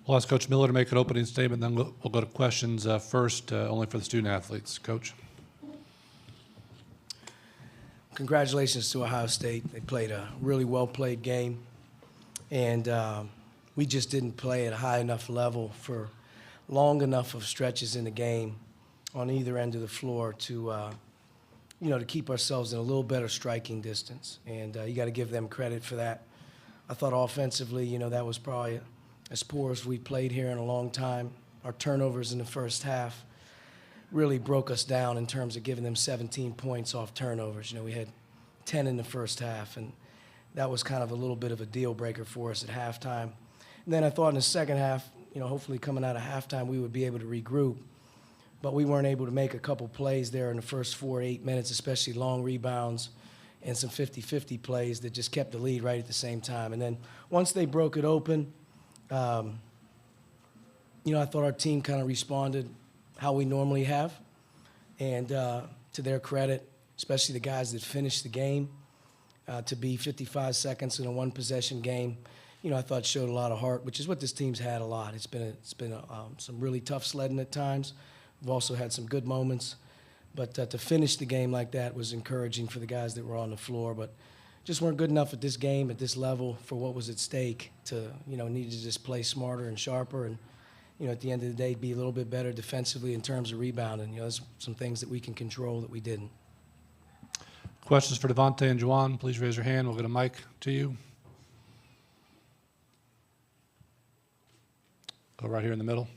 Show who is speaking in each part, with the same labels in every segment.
Speaker 1: We'll ask Coach Miller to make an opening statement, then we'll go to questions first, only for the student athletes. Coach.
Speaker 2: Congratulations to Ohio State. They played a really well-played game, and we just didn't play at a high enough level for long enough of stretches in the game on either end of the floor to, to keep ourselves in a little better striking distance. And you got to give them credit for that. I thought offensively, that was probably as poor as we played here in a long time. Our turnovers in the first half really broke us down in terms of giving them 17 points off turnovers. We had 10 in the first half, and that was kind of a little bit of a deal breaker for us at halftime. And then I thought in the second half, hopefully coming out of halftime, we would be able to regroup. But we weren't able to make a couple plays there in the first 4 to 8 minutes, especially long rebounds and some 50-50 plays that just kept the lead right at the same time. And then once they broke it open, I thought our team kind of responded how we normally have. And to their credit, especially the guys that finished the game, to be 55 seconds in a one-possession game, I thought showed a lot of heart, which is what this team's had a lot. It's been some really tough sledding at times. We've also had some good moments. But to finish the game like that was encouraging for the guys that were on the floor. But just weren't good enough at this game, at this level, for what was at stake to, needed to just play smarter and sharper and, at the end of the day, be a little bit better defensively in terms of rebounding. There's some things that we can control that we didn't.
Speaker 1: Questions for Devonte and Juwan, please raise your hand. We'll get a mic to you. Go right here in the middle.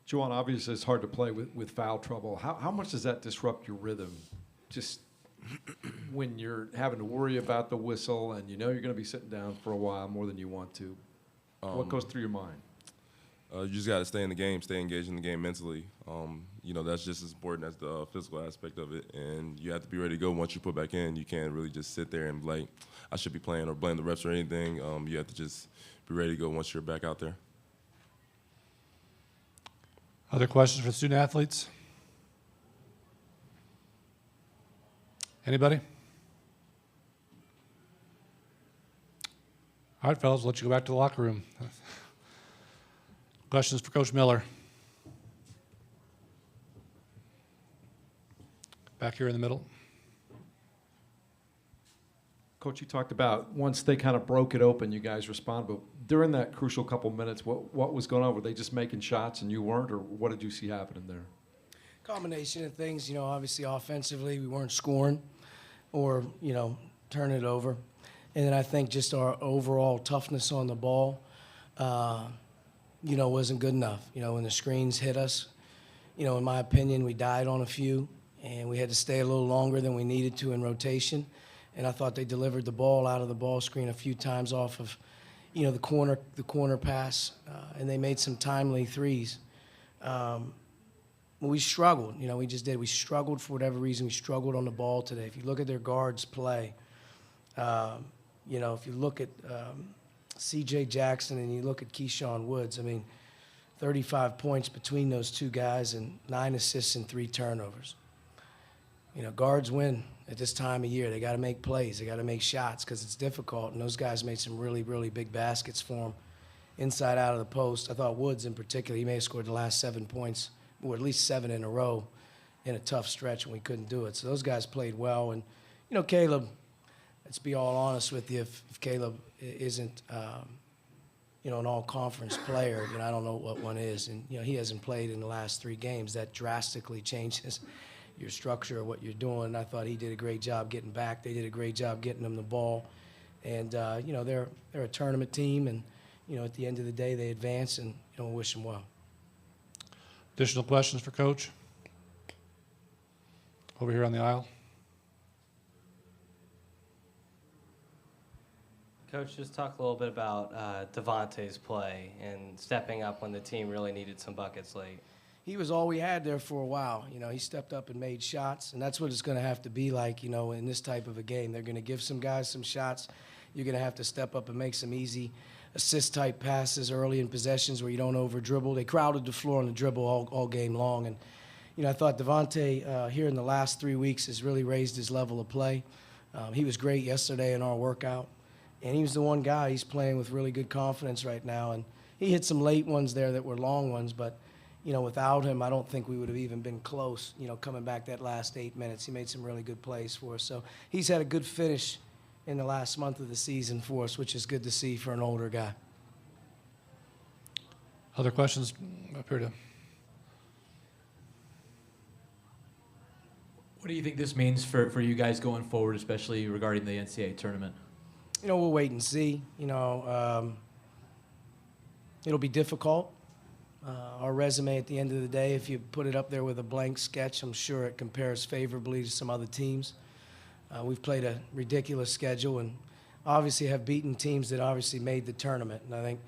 Speaker 3: Juwan, obviously it's hard to play with foul trouble. How much does that disrupt your rhythm? Just when you're having to worry about the whistle and you're going to be sitting down for a while more than you want to. What goes through your mind?
Speaker 4: You just got to stay in the game, stay engaged in the game mentally. That's just as important as the physical aspect of it. And you have to be ready to go once you put back in. You can't really just sit there and be like, I should be playing or blame the refs or anything. You have to just be ready to go once you're back out there.
Speaker 1: Other questions for student athletes? Anybody? All right, fellas, we'll let you go back to the locker room. Questions for Coach Miller? Back here in the middle.
Speaker 3: Coach, you talked about once they kind of broke it open, you guys responded. But during that crucial couple minutes, what was going on? Were they just making shots and you weren't, or what did you see happening there?
Speaker 2: Combination of things. Obviously offensively we weren't scoring or, turning it over. And then I think just our overall toughness on the ball, wasn't good enough. When the screens hit us, in my opinion, we died on a few, and we had to stay a little longer than we needed to in rotation. And I thought they delivered the ball out of the ball screen a few times off of, the corner pass, and they made some timely threes. We struggled. We just did. We struggled for whatever reason. We struggled on the ball today. If you look at their guards play, if you look at C.J. Jackson and you look at Keyshawn Woods, 35 points between those two guys and 9 assists and 3 turnovers. Guards win at this time of year. They got to make plays. They got to make shots because it's difficult, and those guys made some really, really big baskets for them inside out of the post. I thought Woods in particular, he may have scored the last 7 points, or at least 7 in a row in a tough stretch when we couldn't do it. So those guys played well. And, Caleb, let's be all honest with you, if Caleb isn't, an all-conference player, I don't know what one is. And, he hasn't played in the last 3 games. That drastically changes your structure of what you're doing. I thought he did a great job getting back. They did a great job getting him the ball. And, they're a tournament team. And, at the end of the day, they advance, and, we wish them well.
Speaker 1: Additional questions for Coach? Over here on the aisle.
Speaker 5: Coach, just talk a little bit about Devonte's play and stepping up when the team really needed some buckets late.
Speaker 2: He was all we had there for a while. He stepped up and made shots, and that's what it's going to have to be like, in this type of a game. They're going to give some guys some shots. You're going to have to step up and make some easy assist-type passes early in possessions where you don't over-dribble. They crowded the floor on the dribble all game long. And, I thought Devonte here in the last 3 weeks has really raised his level of play. He was great yesterday in our workout. And he was the one guy. He's playing with really good confidence right now. And he hit some late ones there that were long ones, but, you know, without him, I don't think we would have even been close, you know, coming back that last 8 minutes. He made some really good plays for us. So he's had a good finish in the last month of the season for us, which is good to see for an older guy.
Speaker 1: Other questions up here to?
Speaker 6: What do you think this means for you guys going forward, especially regarding the NCAA tournament?
Speaker 2: You know, we'll wait and see. You know, it'll be difficult. Our resume at the end of the day, if you put it up there with a blank sketch, I'm sure it compares favorably to some other teams. We've played a ridiculous schedule and obviously have beaten teams that obviously made the tournament. And I think,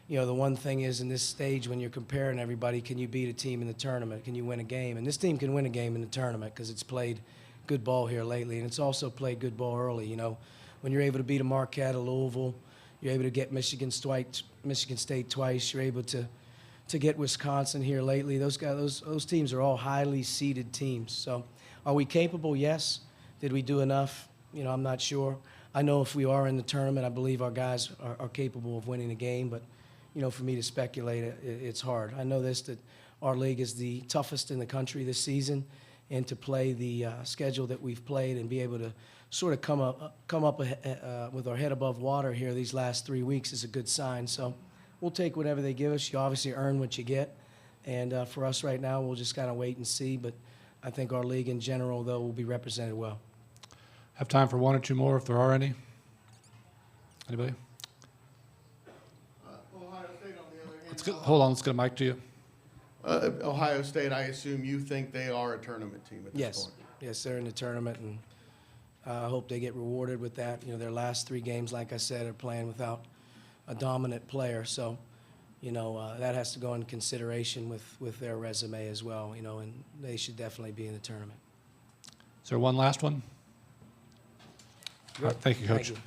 Speaker 2: you know, the one thing is in this stage when you're comparing everybody, can you beat a team in the tournament? Can you win a game? And this team can win a game in the tournament because it's played good ball here lately, and it's also played good ball early. You know, when you're able to beat a Marquette, a Louisville, you're able to get Michigan State twice, you're able to get Wisconsin here lately. Those guys, those teams are all highly seeded teams. So are we capable? Yes. Did we do enough? You know, I'm not sure. I know if we are in the tournament, I believe our guys are capable of winning a game, but you know, for me to speculate, it's hard. I know this, that our league is the toughest in the country this season, and to play the schedule that we've played and be able to sort of come up with our head above water here these last 3 weeks is a good sign. So we'll take whatever they give us. You obviously earn what you get, and for us right now, we'll just kind of wait and see. But I think our league in general, though, will be represented well.
Speaker 1: Have time for one or two more if there are any. Anybody?
Speaker 7: Ohio State, on the other hand.
Speaker 1: Hold on, let's get a mic to you.
Speaker 7: Ohio State, I assume you think they are a tournament team at this
Speaker 2: Yes.
Speaker 7: point.
Speaker 2: Yes, they're in the tournament, and I hope they get rewarded with that. You know, their last 3 games, like I said, are playing without a dominant player. So, you know, that has to go in consideration with their resume as well, you know, and they should definitely be in the tournament.
Speaker 1: Is there one last one? All right, thank you, Coach.
Speaker 2: Thank you.